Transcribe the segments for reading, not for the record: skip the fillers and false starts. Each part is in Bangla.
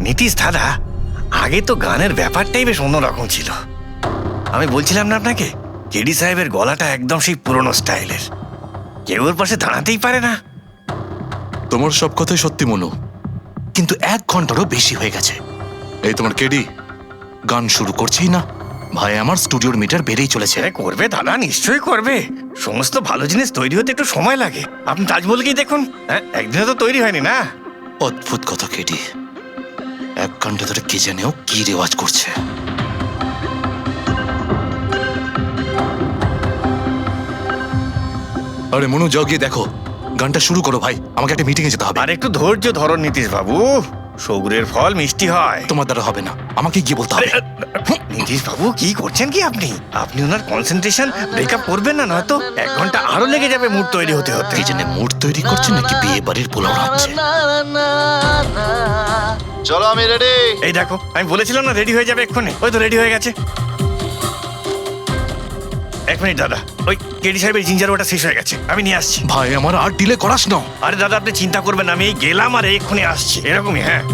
নীতিশ দাদা, আগে তো গানের ব্যাপারটাই বেশ অন্যরকম ছিল। আমি বলছিলাম না আপনাকে, কেডি সাহেবের গলাটা একদম সেই পুরনো স্টাইলের, কেউ ওর পাশে দাঁড়াতেই পারে না। তোমার সব কথাই সত্যি মনু, কিন্তু 1 ঘন্টারও বেশি হয়ে গেছে। এই তোমার কেডি গান শুরু করছেই না। ভাই, আমার স্টুডিওর মিটার বেড়েই চলেছে। করবে দাদা, নিশ্চয়ই করবে। সমস্ত ভালো জিনিস তৈরি হতে একটু সময় লাগে। আপনি তাজমহলকেই দেখুন, একদিনে তো তৈরি হয়নি না। অদ্ভুত কথা কেডি, 1 ঘন্টা ধরে কে জানেও কি রেওয়াজ করছে। আরে মনু, যাও গিয়ে দেখো, গানটা শুরু করো ভাই, আমাকে একটা মিটিংয়ে যেতে হবে। আর একটু ধৈর্য ধরো নীতিশ বাবু, সৌগুরের ফল মিষ্টি হয়। তোমার দ্বারা হবে না, আমাকে গিয়ে বলতে হবে। নীতিশ বাবু, কি করছেন কি আপনি? আপনি ওনার কনসেন্ট্রেশন ব্রেকআপ করবেন না, নয়তো 1 ঘন্টা আরো লেগে যাবে মুড তৈরি হতে হতে। কি জানে মুড তৈরি করছে নাকি বিয়ে বাড়ির পোলাও রাখছে। চলো, আমি রেডি। এই দেখো, আমি বলেছিলাম না রেডি হয়ে যাবে এক্ষুনি। ওই তো রেডি হয়ে গেছে। 1 মিনিট দাদা, ওই কেডি সাহেবের জিঞ্জার ওটা শেষ হয়ে গেছে, আমি নিয়ে আসছি। ভাই, আমার আর ডিলে করাস না। আরে দাদা, আপনি চিন্তা করবেন না, আমি এই গেলাম আর এক্ষুনি আসছি, এরকমই। হ্যাঁ,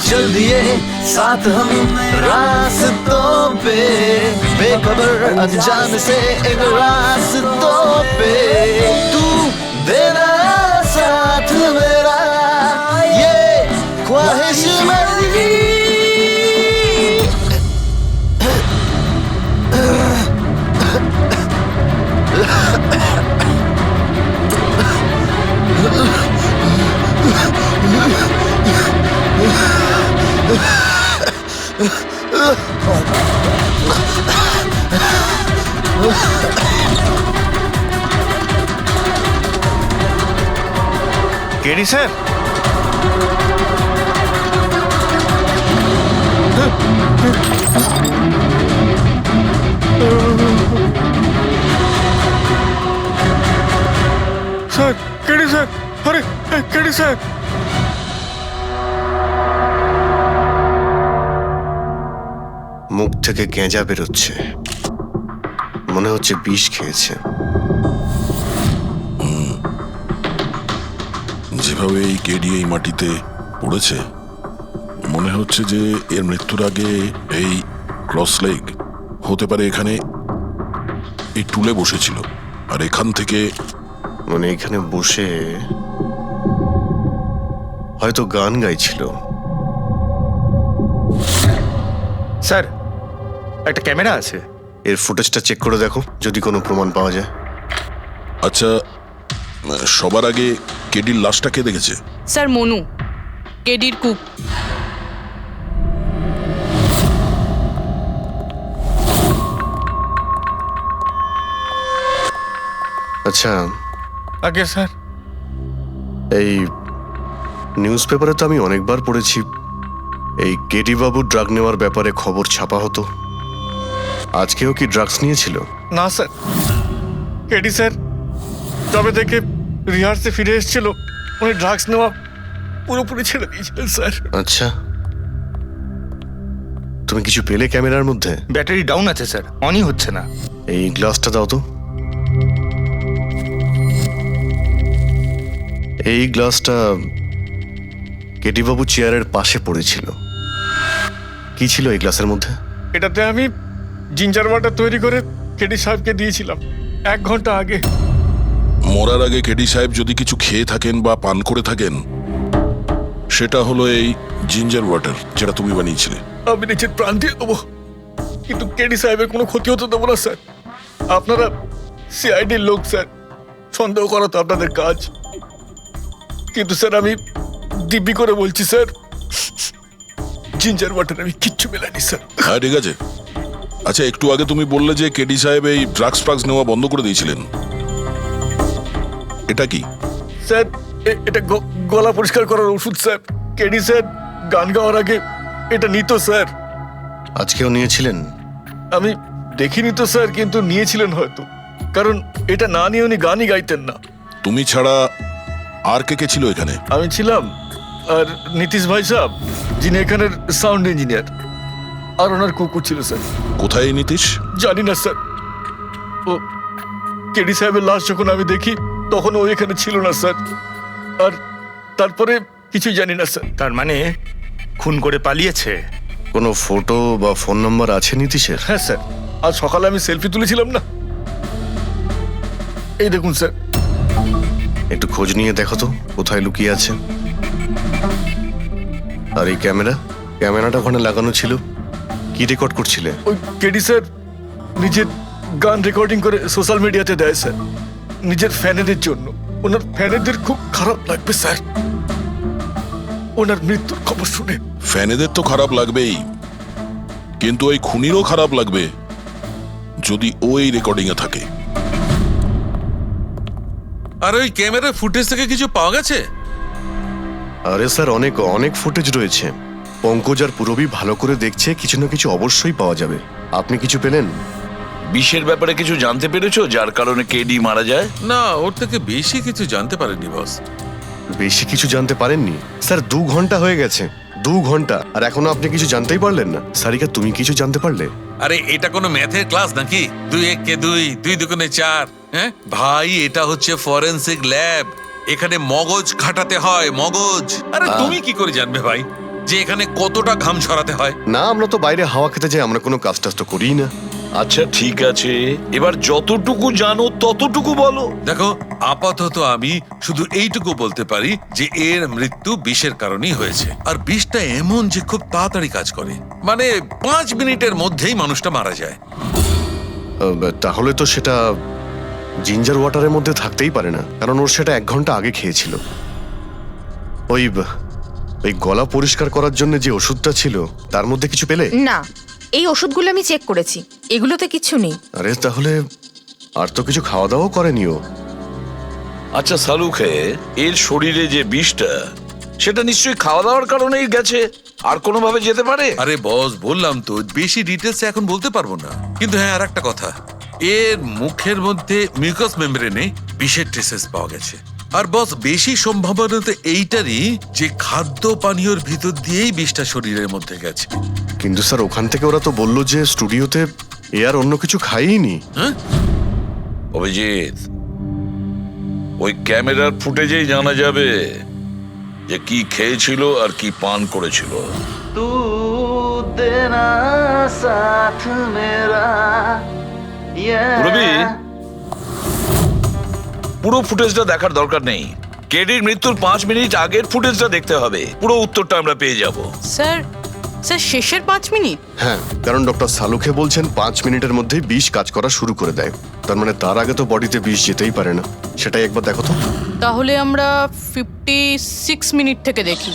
चल दिए साथ हम रास्तों पे, बेखबर अनजान से एक रास्तों पे, तू देना साथ मेरा, ये ख्वाहिश मेरी। KD sir, sir, KD sir, আরে কেডি স্যার। মুখ থেকে গেঁজা বেরোচ্ছে, মনে হচ্ছে বিষ খেয়েছে। যেভাবে এই কেডি এই মাটিতে পড়েছে, মনে হচ্ছে যে এর মৃত্যুর আগে এই ক্রস লেগ হতে পারে এখানে এই টুলে বসেছিল, আর এখান থেকে মানে এখানে বসে হয়তো গান গাইছিল। স্যার, একটা ক্যামেরা আছে, এর ফুটেজটা চেক করে দেখো, যদি কোনো প্রমাণ পাওয়া যায়। আচ্ছা, সবার আগে কেডির লাশটা কে দেখেছে? স্যার, মনু, কেডির কুক। আচ্ছা, আগে স্যার, এই নিউজ পেপারে তো আমি অনেকবার পড়েছি এই কেডি বাবু ড্রাগ নেওয়ার ব্যাপারে খবর ছাপা হতো। আজকেও কি ড্রাগস নিয়েছিল? না স্যার, কেডি স্যার তবে থেকে রিহার্সে ফিরে এসেছিল, উনি ড্রাগস নেওয়া পুরোপুরি ছেড়ে দিয়েছিলেন স্যার। আচ্ছা, তুমি কিছু পেলে ক্যামেরার মধ্যে? ব্যাটারি ডাউন আছে স্যার, অনই হচ্ছে না। এই গ্লাসটা দাও তো। এই গ্লাসটা কেডি বাবু চেয়ারের পাশে পড়েছিল। কি ছিল এই গ্লাসের মধ্যে? এটাতে আমি জিঞ্জার ওয়াটার তৈরি করে কেডি সাহেবকে দিয়েছিলাম 1 ঘন্টা আগে। মরার আগে কেডি সাহেব যদি কিছু খেয়ে থাকেন বা পান করে থাকেন, সেটা হলো এই জিঞ্জার ওয়াটার, যেটা তুমি বানিয়েছিলে। আমি নিজের প্রাণ দিয়ে দেবো, কিন্তু কেডি সাহেবের কোনো ক্ষতি হতে দেবো না স্যার। আপনারা সিআইডির লোক স্যার, সন্দেহ করা তো আপনাদের কাজ, কিন্তু স্যার আমি দিব্যি করে বলছি স্যার, জিঞ্জার ওয়াটার আমি কিচ্ছু মেলাইনি স্যার। হ্যাঁ, ঠিক আছে। আচ্ছা, একটু আগে তুমি বললে যে কেডি সাহেব এই ড্রাগস ফ্রাগস নেওয়া বন্ধ করে দিয়েছিলেন, এটা কি? স্যার, এটা গলা পরিষ্কার করার ওষুধ স্যার। কেডি স্যার গান গাওয়ার আগে এটা নিত স্যার। আজকেও নিয়েছিলেন? আমি দেখিনি তো স্যার, কিন্তু নিয়েছিলেন হয়তো, কারণ এটা না নিয়ে উনি গানই গাইতেন না। তুমি ছাড়া আর কে কে ছিল এখানে? আমি ছিলাম, আর নীতিশ ভাই সাহেব যিনি এখানের সাউন্ড ইঞ্জিনিয়ার, আর ওনার কুকুর ছিল স্যার। কোথায় এই নীতিশ? জানি না স্যার, ও কেডি সাহেবের লাশ যখন আমি দেখি তখন ও এখানে ছিল না স্যার, আর তারপরে কিছুই জানি না স্যার। তার মানে খুন করে পালিয়েছে? কোনো ফটো বা ফোন নাম্বার আছে নীতিশের? হ্যাঁ স্যার, আজ সকালে আমি সেলফি তুলেছিলাম না, এই দেখুন স্যার। একটু খোঁজ নিয়ে দেখো তো কোথায় লুকিয়ে আছে। আর এই ক্যামেরাটা ওখানে লাগানো ছিল, কি রেকর্ড করছিলে? ওই কেডি স্যার নিজের গান রেকর্ডিং করে সোশ্যাল মিডিয়াতে দেয় স্যার, নিজের ফ্যানেদের জন্য। ওনার ফ্যানেদের খুব খারাপ লাগবে স্যার ওনার মৃত্যুর খবর শুনে। ফ্যানেদের তো খারাপ লাগবেই, কিন্তু ওই খুনিরও খারাপ লাগবে যদি ও এই রেকর্ডিং এ থাকে। আর ওই ক্যামেরার ফুটেজ থেকে কিছু পাওয়া গেছে? আরে স্যার, অনেক অনেক ফুটেজ রয়েছে। পঙ্কজ আর পুরবী ভালো করে দেখছে, কিছু না কিছু অবশ্যই পাওয়া যাবে। আপনি কিছু পেলেন? বিষের ব্যাপারে কিছু জানতে পেরেছো যার কারণে কেডি মারা যায়? না, ওর থেকে বেশি কিছু জানতে পারেনি বস। বেশি কিছু জানতে পারেননি স্যার? 2 ঘন্টা হয়ে গেছে, 2 ঘন্টা, আর এখনো আপনি কিছু জানতেই পারলেন না। সারিকা, তুমি কিছু জানতে পারলে? আরে এটা কোনো ম্যাথের ক্লাস নাকি? 2 1 কে 2, 2 2 4। হ্যাঁ ভাই, এটা হচ্ছে ফরেনসিক ল্যাব, এখানে মগজ খাটাতে হয়, মগজ। আরে তুমি কি করে জানবে ভাই যে এখানে কতটা ঘাম ছড়াতে হয়? না, আমরা তো বাইরে হাওয়া খেতে যাই, আমরা কোনো কাজ টাজ তো করিই না। আচ্ছা ঠিক আছে, এবার যতটুকু জানো ততটুকু বলো। দেখো, আপাতত আমি শুধু এইটুকু বলতে পারি যে এর মৃত্যু বিষের কারণেই হয়েছে। আর বিষটা এমন যে খুব তাড়াতাড়ি কাজ করে, মানে 5 মিনিটের মধ্যেই মানুষটা মারা যায়। তাহলে তো সেটা জিঞ্জার ওয়াটারের মধ্যে থাকতেই পারে না, কারণ ওর সেটা 1 ঘন্টা আগে খেয়েছিল। ওই গলা পরিষ্কার করার জন্য যে ওষুধটা ছিল তার মধ্যে কিছু পেলে? না, এই ওষুধগুলো আমি চেক করেছি, এগুলোতে কিছু নেই। আরে তাহলে আর তো কিছু খাওয়া দাওয়া করেনি ও। আচ্ছা সালুখে, এর শরীরে যে বিষটা, সেটা নিশ্চয়ই খাওয়া দাওয়ার কারণেই গেছে, আর কোনোভাবে যেতে পারে? আরে বস, বললাম তো বেশি ডিটেলস এখন বলতে পারবো না, কিন্তু হ্যাঁ আর একটা কথা, এর মুখের মধ্যে মিউকাস মেমব্রেনে বিষের ট্রেসেস পাওয়া গেছে। আর বস, বেশি সম্ভাবনা তো এইটারই যে খাদ্য পানীয়র ভিতর দিয়েই বিষটা শরীরের মধ্যে গেছে। কিন্তু স্যার, ওখান থেকে ওরা তো বললো যে স্টুডিওতে এ আর অন্য কিছু খাইনি। হ্যাঁ, অভিজিৎ, ওই ক্যামেরার ফুটেজেই জানা যাবে যে কি খেয়েছিল আর কি পান করেছিল। तू देना साथ मेरा পুরবী, পুরো ফুটেজটা দেখার দরকার নেই, কেডির মৃত্যুর 5 মিনিট আগের ফুটেজটা দেখতে হবে, পুরো উত্তরটা আমরা পেয়ে যাব। স্যার, শেষের 5 মিনিট? হ্যাঁ, কারণ ডক্টর সালুখে বলছেন 5 মিনিটের মধ্যেই বিষ কাজ করা শুরু করে দেয়। তার মানে তার আগে তো বডিতে বিষ যেতেই পারে না। সেটাই একবার দেখো তো। তাহলে আমরা 56 মিনিট থেকে দেখি।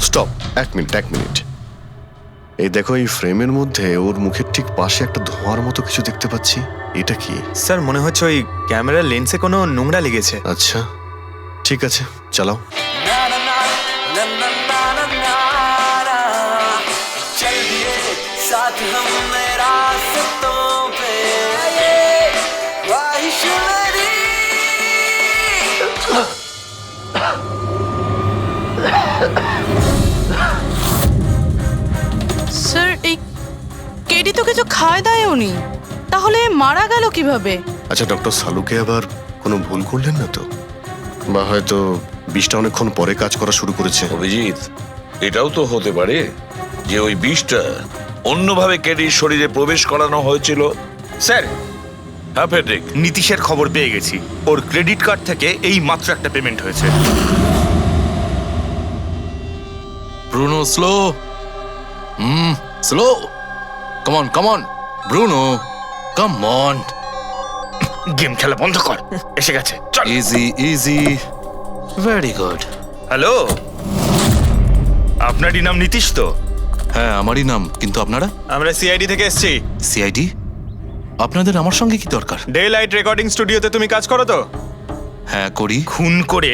Stop, 1 minute. এই দেখো, এই ফ্রেমের মধ্যে ওর মুখের ঠিক পাশে একটা ধোঁয়ার মতো কিছু দেখতে পাচ্ছি। এটা কি? স্যার, মনে হচ্ছে ওই ক্যামেরার লেন্সে কোনো নোংরা লেগেছে। আচ্ছা ঠিক আছে, চালাও। স্যার, এই কেডি তো কিছু খায় দায় উনি, তাহলে মারা গেল কিভাবে? আচ্ছা, ডক্টর সালুকে আবার কোনো ভুল করলেন না তো? বা হয়তো বিষটা অনেকক্ষণ পরে কাজ করা শুরু করেছে। অভিজিৎ, এটাও তো হতে পারে যে ওই বিষটা অন্যভাবে কেডির শরীরে প্রবেশ করানো হয়েছিল। স্যার, হ্যাঁ ফেডরিক, নীতিশের খবর পেয়ে গেছি। ওর ক্রেডিট কার্ড থেকে এই মাত্র একটা পেমেন্ট হয়েছে। Bruno, slow. Slow. Come on Bruno, come on. Game খেলা বন্ধ কর, এসে গেছে, চল। Easy, very good. হ্যালো, আপনারই নাম নীতিশ তো? হ্যাঁ, আমারই নাম, কিন্তু আপনারা? আমরা সিআইডি থেকে এসেছি। সিআইডি? আপনাদের আমার সঙ্গে কি দরকার? ডে লাইট রেকর্ডিং স্টুডিওতে তুমি কাজ করো তো? হ্যাঁ, করি। খুন করে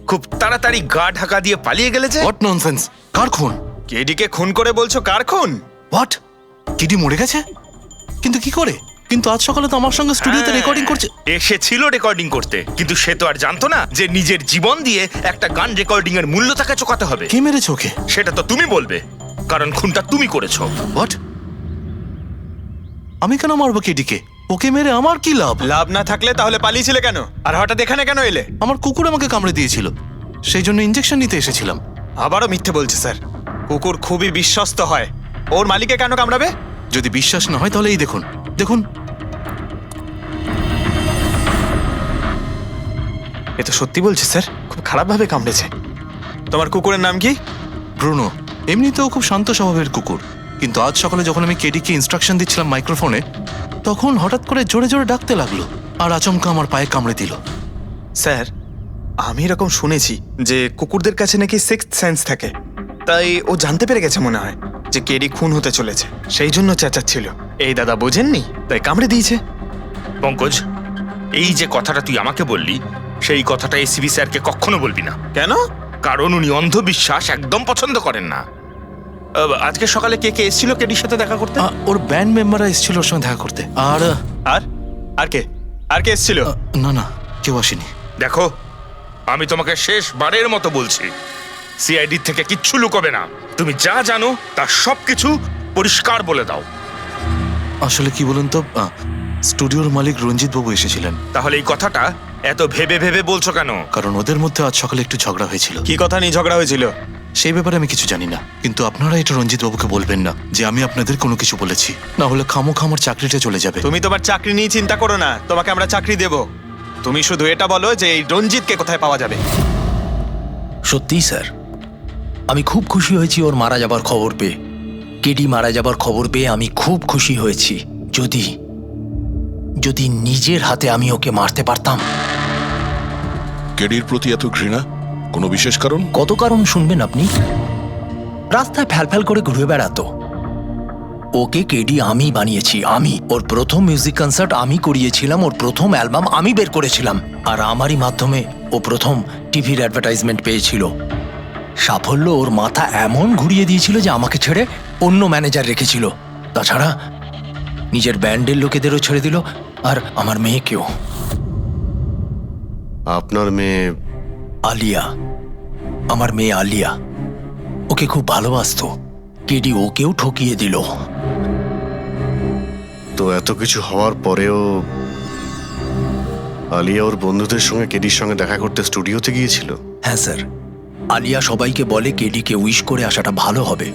খুব তাড়াতাড়ি গা ঢাকা দিয়ে পালিয়ে গেলে যে? What nonsense! কার খুন? কেডিকে খুন করে বলছো কার খুন? হোয়াট? কেডি মরে গেছে? কিন্তু কি করে? কিন্তু আজ সকালে তো আমার সঙ্গে স্টুডিওতে রেকর্ডিং করছে। এসেছিল রেকর্ডিং করতে, কিন্তু সে তো আর জানতো না যে নিজের জীবন দিয়ে একটা গান রেকর্ডিং এর মূল্য তাকে চোকাতে হবে। কে মেরেছে ওকে? সেটা তো তুমি বলবে, কারণ খুনটা তুমি করেছো। হোয়াট? আমি কেন মারবো কেডিকে? ওকে মেরে আমার কি লাভ? লাভ না থাকলে তাহলে পালিয়েছিলে কেন? আর হঠাৎ এখানে কেন এলে? আমার কুকুর আমাকে কামড়ে দিয়েছিল, সেই জন্য ইনজেকশন নিতে এসেছিলাম। আবারও মিথ্যে বলছে স্যার। কুকুর খুবই বিশ্বস্ত হয়, ওর মালিককে কেন কামড়াবে? যদি বিশ্বাস না হয় তাহলে এই দেখুন, দেখুন। এ তো সত্যি বলছে স্যার, খুব খারাপভাবে কামড়েছে। তোমার কুকুরের নাম কি? ব্রুনো। এমনিতেও খুব শান্ত স্বভাবের কুকুর, কিন্তু আজ সকালে যখন আমি কেডিকে ইনস্ট্রাকশন দিচ্ছিলাম মাইক্রোফোনে, তখন হঠাৎ করে জোরে জোরে ডাকতে লাগলো আর আচমকা আমার পায়ে কামড়ে দিল। স্যার, আমি এরকম শুনেছি যে কুকুরদের কাছে নাকি সিক্সথ সেন্স থাকে, তাই ও জানতে পেরে গেছে মনে হয় যে কেডি খুন হতে চলেছে, সেই জন্য চেঁচাচ্ছিল। এই দাদা বোঝেননি, তাই কামড়ে দিয়েছে। পঙ্কজ, এই যে কথাটা তুই আমাকে বললি, সেই কথাটা এসিবি স্যারকে কখনো বলবি না। কেন? কারণ উনি অন্ধবিশ্বাস একদম পছন্দ করেন না। আজকে সকালে কে কে এসেছিল কেডির সাথে দেখা করতে? ওর ব্যান্ড মেম্বাররা এসেছিল ওর সঙ্গে দেখা করতে। আর আর আর কে আর কে এসেছিল? না না, কেউ আসেনি। দেখো, আমি তোমাকে শেষবারের মতো বলছি, সিআইডি থেকে কিচ্ছু লুকোবে না। তুমি যা জানো তার সবকিছু পরিষ্কার বলে দাও। আসলে কি বলুন তো, স্টুডিওর মালিক রঞ্জিত বাবু এসেছিলেন। তাহলে এই কথাটা এত ভেবে ভেবে বলছো কেন? কারণ ওদের মধ্যে আজ সকালে একটু ঝগড়া হয়েছিল। কি কথা নিয়ে ঝগড়া হয়েছিল? সেই ব্যাপারে আমি কিছু জানি না, কিন্তু আপনারা এটা রঞ্জিত বাবুকে বলবেন না যে আমি আপনাদের কোনো কিছু বলেছি, না হলে খামোখা আমার চাকরিটা চলে যাবে। তুমি তোমার চাকরি নিয়ে চিন্তা করো না, তোমাকে আমরা চাকরি দেব। তুমি শুধু এটা বলো যে এই রঞ্জিতকে কোথায় পাওয়া যাবে। সত্যিই স্যার, আমি খুব খুশি হয়েছি ওর মারা যাবার খবর পেয়ে। কেডি মারা যাবার খবর পেয়ে আমি খুব খুশি হয়েছি। যদি যদি নিজের হাতে আমি ওকে মারতে পারতাম। কেডির প্রতি এত ঘৃণা, কোনো বিশেষ কারণ? কত কারণ শুনবেন আপনি? রাস্তায় ফ্যালফ্যাল করে ঘুরে বেড়াতো। ওকে কেডি আমি বানিয়েছি, আমি। ওর প্রথম মিউজিক কনসার্ট আমি করিয়েছিলাম, ওর প্রথম অ্যালবাম আমি বের করেছিলাম, আর আমারই মাধ্যমে ও প্রথম টিভির অ্যাডভার্টাইজমেন্ট পেয়েছিল। সাফল্য ওর মাথা এমন ঘুরিয়ে দিয়েছিল যে আমাকে ছেড়ে অন্য ম্যানেজার রেখেছিল। তাছাড়া নিজের ব্যান্ডের লোকেদেরও ছেড়ে দিল, আর আমার মেয়েকেও। আপনার মেয়ে? আলিয়া, আমার মেয়ে আলিয়া। ওকে খুব ভালোবাসতো, কেডি ওকেও ঠকিয়ে দিল। তো এত কিছু হওয়ার পরেও আলিয়া ওর বন্ধুদের সঙ্গে কেডির সঙ্গে দেখা করতে স্টুডিওতে গিয়েছিল? হ্যাঁ স্যার, আলিয়া সবাইকে বলে কেডিকে উইশ করে আসাটা ভালো হবে।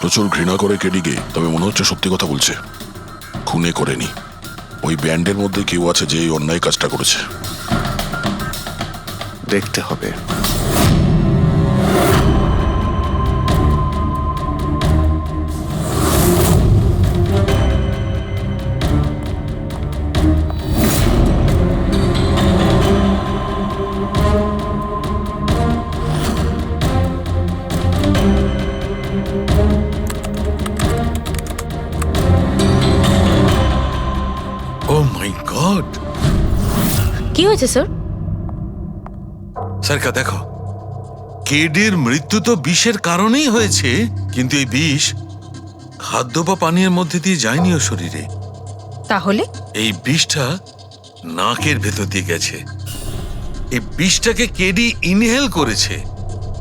প্রচুর ঘৃণা করে কেডিকে, তবে মনে হচ্ছে সত্যি কথা বলছে। খুনে করেনি, ওই ব্যান্ডের মধ্যে কেউ আছে যে এই অন্যায় কাজটা করেছে। দেখতে হবে। ও মাই গড! কি হয়েছে স্যার? স্যারকা দেখো, কেডির মৃত্যু তো বিষের কারণেই হয়েছে, কিন্তু এই বিষ খাদ্য বা পানীয়ের মধ্যে দিয়ে যায়নি ও শরীরে। তাহলে এই বিষটা নাকের ভেতর দিয়ে গেছে। এই বিষটাকে কেডি ইনহেল করেছে।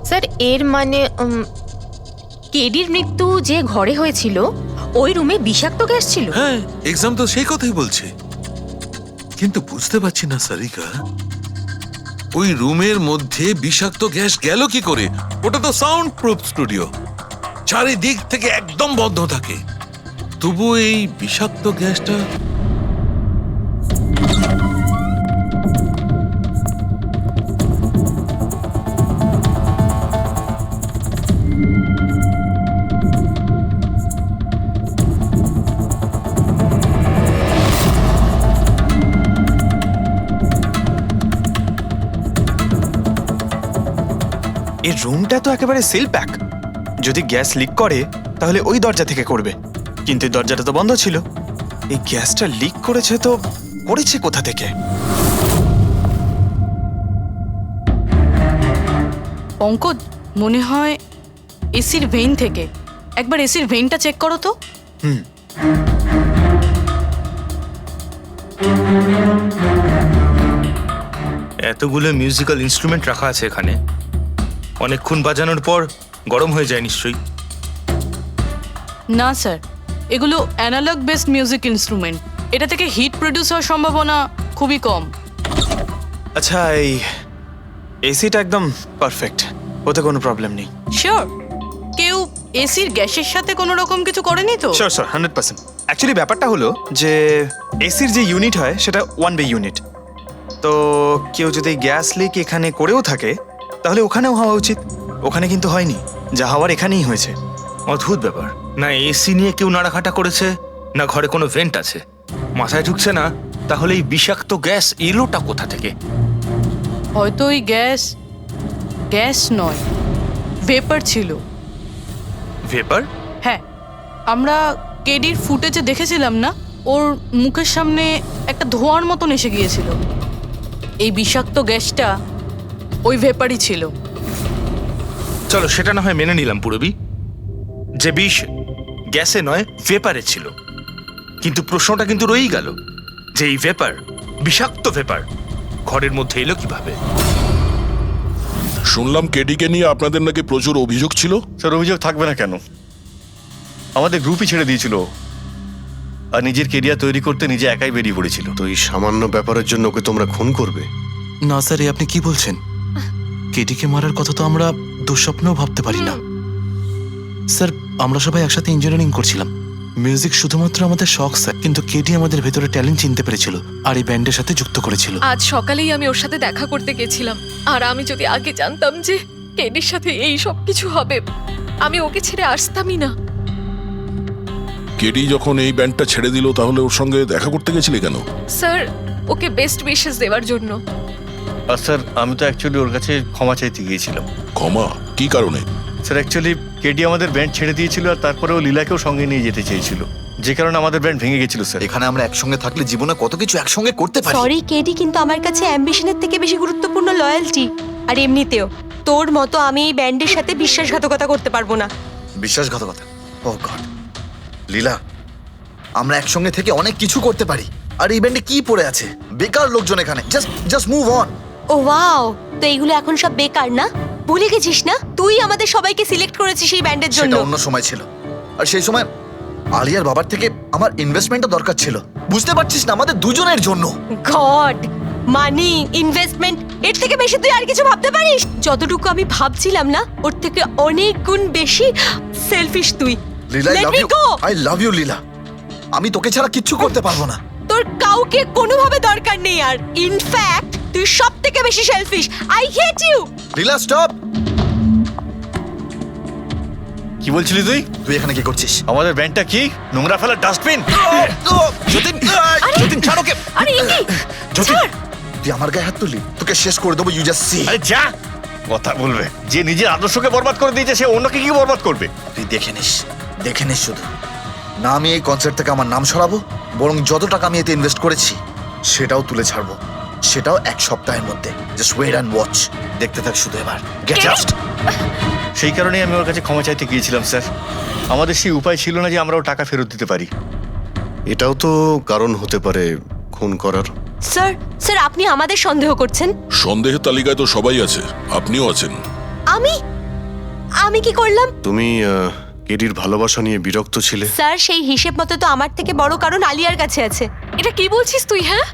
স্যার, এর মানে কেডির মৃত্যু যে ঘরে হয়েছিল ওই রুমে বিষাক্ত গ্যাস ছিল? হ্যাঁ, এক্সাম তো সেই কথাই বলছে, কিন্তু বুঝতে পারছি না সারিকা, ওই রুমের মধ্যে বিষাক্ত গ্যাস গেল কি করে? ওটা তো সাউন্ড প্রুফ স্টুডিও, চারিদিক থেকে একদম বন্ধ থাকে, তবু এই বিষাক্ত গ্যাসটা এই রুমটা তো একেবারে সিল প্যাক। যদি গ্যাস লিক করে তাহলে ওই দরজা থেকে করবে, কিন্তু এই দরজাটা তো বন্ধ ছিল। এই গ্যাসটা লিক করেছে তো করেছে কোথা থেকে? পঙ্কজ, মনে হয় এসির ভেইন থেকে। একবার এসির ভেইনটা চেক করো তো। এতগুলো মিউজিক্যাল ইনস্ট্রুমেন্ট রাখা আছে এখানে, অনেকক্ষণ বাজানোর পর গরম হয়ে যায় নিশ্চয়ই। না স্যার, এগুলো অ্যানালগ বেসড মিউজিক ইনস্ট্রুমেন্ট। এটা থেকে হিট প্রডিউস হওয়ার সম্ভাবনা খুবই কম। আচ্ছা, এই এসিটা একদম পারফেক্ট, ওতে কোনো প্রবলেম নেই। শিওর? কেউ এসির গ্যাসের সাথে কোনো রকম কিছু করেনি তো? Sure sir, 100%। অ্যাকচুয়ালি ব্যাপারটা হলো যে এসির যে ইউনিট হয় সেটা 1 বে ইউনিট। তো কেউ যদি গ্যাস লিক এখানে করেও থাকে তাহলে ওখানেও হওয়া উচিত। ওখানে কিন্তু হয়নি, যা হওয়ার এখানেই হয়েছে। অদ্ভুত ব্যাপার, না এসি নিয়ে কেউ নাড়াঘাটা করেছে, না ঘরে কোনো ভেন্ট আছে। মাথায় ঢুকছে না তাহলে এই বিষাক্ত গ্যাস এলোটা কোথা থেকে? হয়তো ওই গ্যাস নয়, ভেপার ছিল। ভেপার? হ্যাঁ, আমরা কেডির ফুটেজে দেখেছিলাম না, ওর মুখের সামনে একটা ধোঁয়ার মতন এসে গিয়েছিল। এই বিষাক্ত গ্যাসটা ওই ভেপারই ছিল। চলো সেটা না হয় মেনে নিলাম পুরবি, যে বিষ গ্যাসে নয় ভেপারে ছিল। কিন্তু প্রশ্নটা কিন্তু রয়েই গেল যে এই ভেপার, বিষাক্ত ভেপার ঘরের মধ্যে এলো কিভাবে? শুনলাম কেডিকে নিয়ে আপনাদের নাকি প্রচুর অভিযোগ ছিল। স্যার, অভিযোগ থাকবে না কেন? আমাদের গ্রুপই ছেড়ে দিয়েছিল, আর নিজের কেরিয়ার তৈরি করতে নিজে একাই বেরিয়ে পড়েছিল। তো এই সামান্য ব্যাপারের জন্য ওকে তোমরা খুন করবে? না স্যার, এ আপনি কি বলছেন? কেডিকে মারার কথা তো আমরা দুঃস্বপ্নেও ভাবতে পারি না। স্যার, আমরা সবাই একসাথে ইঞ্জিনিয়ারিং করছিলাম। মিউজিক শুধুমাত্র আমাদের শখ স্যার, কিন্তু কেডি আমাদের ভেতরে ট্যালেন্ট চিনতে পেরেছিল আর এই ব্যান্ডের সাথে যুক্ত করেছিল। আজ সকালেই আমি ওর সাথে দেখা করতে গেছিলাম, আর আমি যদি আগে জানতাম যে কেডির সাথে এই সব কিছু হবে, আমি ওকে ছেড়ে আসতামই না। কেডি যখন এই ব্যান্ডটা ছেড়ে দিল তাহলে ওর সঙ্গে দেখা করতে গেছিলে কেন? স্যার, ওকে বেস্ট উইশেস দেওয়ার জন্য। আর স্যার, আমি তো অ্যাকচুয়ালি ওর কাছে ক্ষমা চাইতে গিয়েছিলাম। ক্ষমা? কি কারণে? স্যার, অ্যাকচুয়ালি কেডি আমাদের ব্যান্ড ছেড়ে দিয়েছিল, আর তারপরে ও লীলাকেও সঙ্গে নিয়ে যেতে চেয়েছিল, যে কারণে আমাদের ব্যান্ড ভেঙে গেছিল স্যার। এখানে আমরা একসঙ্গে থাকলে জীবনে কত কিছু একসঙ্গে করতে পারি। সরি কেডি, কিন্তু আমার কাছে অ্যাম্বিশনের থেকে বেশি গুরুত্বপূর্ণ লয়্যালটি। আর এমনিতেও তোর মতো আমি এই ব্যান্ডের সাথে বিশ্বাসঘাতকতা করতে পারবো না। বিশ্বাসঘাতকতা? ও গড, লীলা, আমরা একসঙ্গে থেকে অনেক কিছু করতে পারি। আর এই ব্যান্ডে কি পড়ে আছে? বেকার লোকজন এখানে। Just move on. Oh wow, তো এইগুলো এখন সব বেকার না? ভুলে গেছিস না তুই আমাদের সবাইকে সিলেক্ট করেছিস এই ব্যান্ডের জন্য? সেটা অন্য সময় ছিল, আর সেই সময় আলিয়ার বাবার থেকে আমার ইনভেস্টমেন্টও দরকার ছিল। বুঝতে পারছিস না, আমাদের দুজনের জন্য। গড, মানি, ইনভেস্টমেন্ট, এর থেকে বেশি তুই আর কিছু ভাবতে পারিস? যতটুকু আমি ভাবছিলাম না, ওর থেকে অনেক গুণ বেশি সেলফিশ তুই। Leela, Let me go! I love you Leela. আমি তোকে ছাড়া কিচ্ছু করতে পারবো না। তোর কাউকে কোনোভাবে দরকার নেই, আর ইনফ্যাক্ট তুই সব থেকে বেশি selfish. I hate you. Leela, stop. কি বলছিলি তুই? তুই এখানে কি করছিস? আমাদের ব্যান্ডটা কি নোংরা ফেলার ডাস্টবিন? যতীন, যতীন ছাড় ওকে। আরে এ কি? যতীন, তুই আমার গায়ে হাত তুললি, তোকে শেষ করে দেবো। You just see. আরে যা, কথা বলবে? যে নিজের আদর্শকে বরবাদ করে দিয়েছে সে অন্যকে কি বরবাদ করবে? তুই দেখে নিস শুধু। না আমি এই কনসার্ট থেকে আমার নাম সরাবো, বরং যত টাকা আমি এতে ইনভেস্ট করেছি সেটাও তুলে ছাড়বো, সেটাও 1 সপ্তাহের মধ্যে। Just wait and watch. দেখতে থাক শুধু এবার। Get just. সেই কারণেই আমি ওর কাছে ক্ষমা চাইতে গিয়েছিলাম স্যার। আমাদের সেই উপায় ছিল না যে আমরা ওর টাকা ফেরত দিতে পারি। এটাও তো কারণ হতে পারে খুন করার। স্যার, স্যার আপনি আমাদের সন্দেহ করছেন? সন্দেহের তালিকায় তো সবাই আছে, আপনিও আছেন। আমি কি করলাম? তুমি কেডির ভালোবাসা নিয়ে বিরক্ত ছিলে। স্যার, সেই হিসেব মতো তো আমার থেকে বড় কারণ আলিয়ার কাছে আছে। এটা কি বলছিস তুই? হ্যাঁ,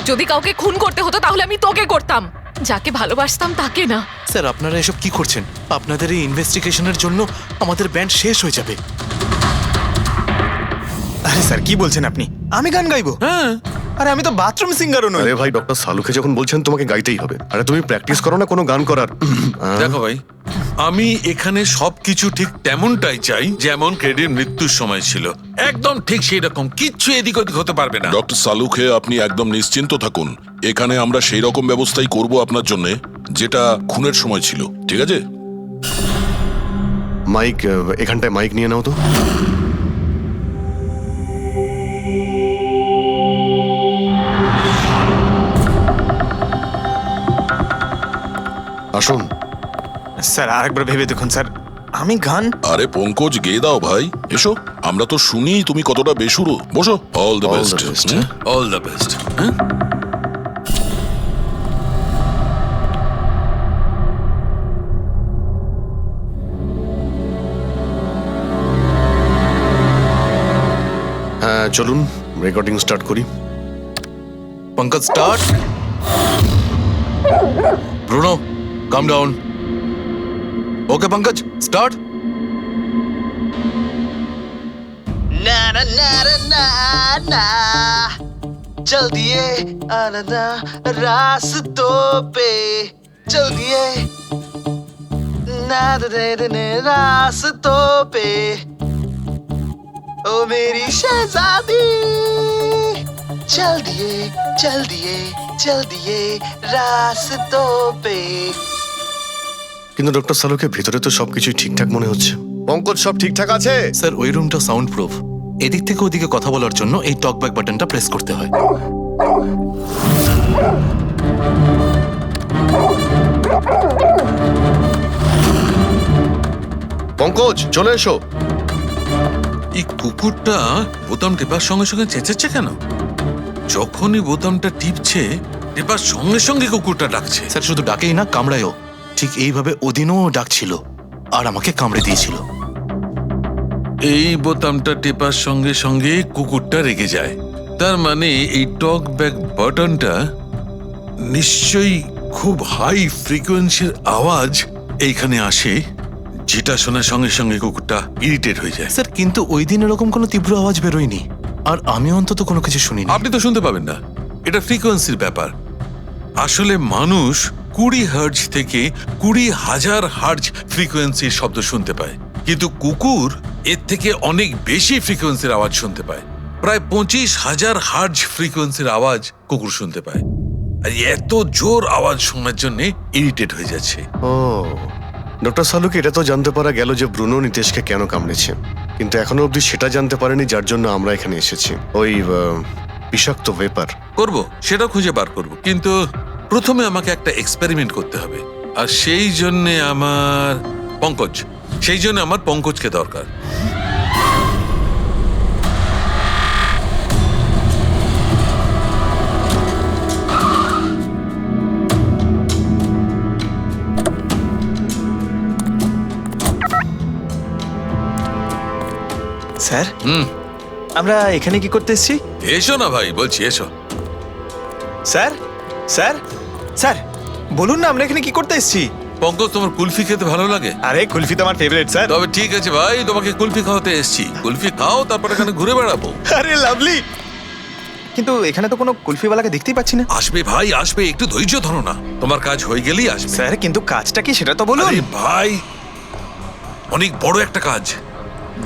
যদি কাউকে খুন করতে হতো তাহলে আমি তোকে করতাম, যাকে ভালোবাসতাম তাকে না। স্যার, আপনারা এসব কি করছেন? আপনাদের এই ইনভেস্টিগেশনের জন্য আমাদের ব্যান্ড শেষ হয়ে যাবে। আরে স্যার, কি বলছেন আপনি? আমি গান গাইবো? হ্যাঁ, আরে আমি তো বাথরুম সিঙ্গারও নই। আরে ভাই, ডক্টর সালুকে যখন বলছেন তোমাকে গাইতেই হবে। আরে তুমি প্র্যাকটিস করো না কোনো গান করার? দেখো ভাই, আমি এখানে সবকিছু ঠিক তেমনটাই চাই যেমন কেডির মৃত্যুর সময় ছিল। একদম ঠিক সেই রকম, কিচ্ছু এদিক ওদিক হতে পারবে না। ডক্টর সালুখে, আপনি একদম নিশ্চিন্ত থাকুন। এখানে আমরা সেই রকম ব্যবস্থাই করব আপনার জন্য যেটা খুনের সময় ছিল, ঠিক আছে? মাইক, এখানটায় মাইক নিয়ে নাও তো। আসুন। স্যার আরেকবার ভেবে দেখুন স্যার, আমি গান আরে পঙ্কজ গেয়ে দাও ভাই, এসো। আমরা তো শুনি তুমি কতটা বেসুরো। বসো। All the All best. the best. All the best. হ্যাঁ চলুন রেকর্ডিং স্টার্ট করি। Pankaj start. Bruno come down. Okay Pankaj start. ना ना ना ना ना चल दिए आनंदा रास्तों पे चल दिए ना दे दे रास्तों पे ओ मेरी शहजादी चल दिए चल दिए चल दिए रास्तों पे। কিন্তু ডক্টর সালুকে ভিতরে তো সবকিছু ঠিকঠাক মনে হচ্ছে। পঙ্কজ সব ঠিকঠাক আছে? স্যার ওই রুমটা সাউন্ড প্রুফ। এদিক থেকে ওদিকে কথা বলার জন্য এই টক ব্যাক বাটনটা প্রেস করতে হয়। পঙ্কজ চলে এসো। এই কুকুরটা বোতাম টেপার সঙ্গে সঙ্গে চেঁচাচ্ছে কেন? যখনই বোতামটা টিপছে টেপার সঙ্গে সঙ্গে কুকুরটা ডাকছে। স্যার শুধু ডাকেই না, কামড়ায়ও। ঠিক এইভাবে ওদিনও ডাকছিল আর আমাকে কামড়ে দিয়েছিল। এই বোতামটা টেপার সঙ্গে সঙ্গে কুকুরটা রেগে যায়। তার মানে এই টক ব্যাক বাটনটা নিশ্চয়ই খুব হাই ফ্রিকোয়েন্সির আওয়াজ এইখানে আসে, যেটা শোনার সঙ্গে সঙ্গে কুকুরটা ইরিটেট হয়ে যায়। স্যার কিন্তু ওই দিন এরকম কোনো তীব্র আওয়াজ বেরোয়নি, আর আমি অন্তত কোনো কিছু শুনিনি। আপনি তো শুনতে পাবেন না, এটা ফ্রিকোয়েন্সির ব্যাপার। আসলে মানুষ 20 হার্জ থেকে 20,000 হার্জ ফ্রিকোয়েন্সির শব্দ শুনতে পায়, কিন্তু কুকুর এর থেকে অনেক বেশি ফ্রিকোয়েন্সির আওয়াজ শুনতে পায়। প্রায় 25,000 হার্জ ফ্রিকোয়েন্সির আওয়াজ কুকুর শুনতে পায়। আর এত জোর আওয়াজ শোনার জন্য ইরিটেট হয়ে যাচ্ছে। ও ডক্টর সালুকে এটা তো জানতে পারা গেল যে ব্রুনো নিতেশকে কেন কামড়েছে, কিন্তু এখনো অবধি সেটা জানতে পারেনি যার জন্য আমরা এখানে এসেছি। ওই বিষাক্ত ভেপার করব, সেটা খুঁজে বার করব, কিন্তু প্রথমে আমাকে একটা এক্সপেরিমেন্ট করতে হবে। আর সেই জন্য আমার পঙ্কজকে দরকার। স্যার আমরা এখানে কি করতে এসেছি? এসো না ভাই, বলছি এসো। স্যার স্যার স্যার বলুন না আমরা এখানে কি করতে এসেছি? পঙ্কজ, তোমার কুলফি খেতে ভালো লাগে? আরে কুলফি তো আমার ফেভারিট স্যার। তবে ঠিক আছে ভাই, তোমাকে কুলফি খাওয়াতে এসেছি। কুলফি খাও, তারপর এখানে ঘুরে বেড়াবো। আরে লাভলি, কিন্তু এখানে তো কোনো কুলফিওয়ালাকে দেখতেই পাচ্ছি না। আসবে ভাই আসবে, একটু ধৈর্য ধরো না, তোমার কাজ হয়ে গেলেই আসবে। স্যার কিন্তু কাজটা কি সেটা তো বলুন। আরে ভাই, অনেক বড় একটা কাজ।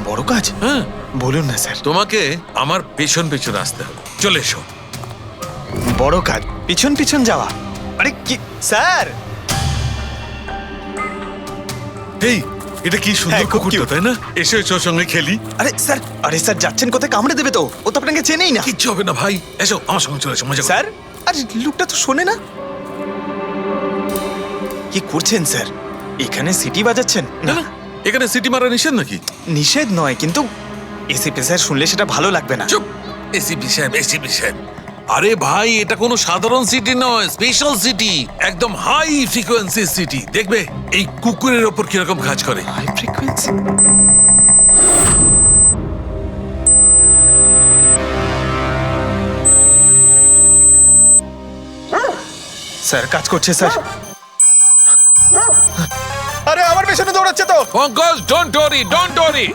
বড় কাজ? হ্যাঁ বলুন না স্যার। তোমাকে আমার পেছন পেছন আসতে হবে। চলে এসো। বড় কাজ, পিছন পিছন যাওয়া? আরে কি স্যার! এই এটা কি সুন্দর কুকুরটা, তাই না? এসো এসো, সঙ্গে খেলি। আরে স্যার যাচ্ছেন কোথায়? কামড়ে দেবে তো, ও তো আপনাকে চেনেই না। কিচ্ছু হবে না ভাই, এসো আমার সঙ্গে চলে এসো, মজা করো। স্যার আরে লোকটা তো শোনে না। কি করছেন স্যার? এখানে সিটি বাজাচ্ছেন? না না, এখানে সিটি মারা নিষেধ নাকি? নিষেধ নয়, কিন্তু এসিপি স্যার শুনলে সেটা ভালো লাগবে না। চুপ, এসিপি সাহেব। আরে ভাই, এটা কোনো সাধারণ সিটি নয়, স্পেশাল সিটি, একদম হাই ফ্রিকোয়েন্সি সিটি। দেখবে এই কুকুরের ওপর কিরকম কাজ করে। High frequency? স্যার কাজ করছে স্যার। আরে আমার পেছনে দৌড়াচ্ছে তো। Pankaj, don't worry.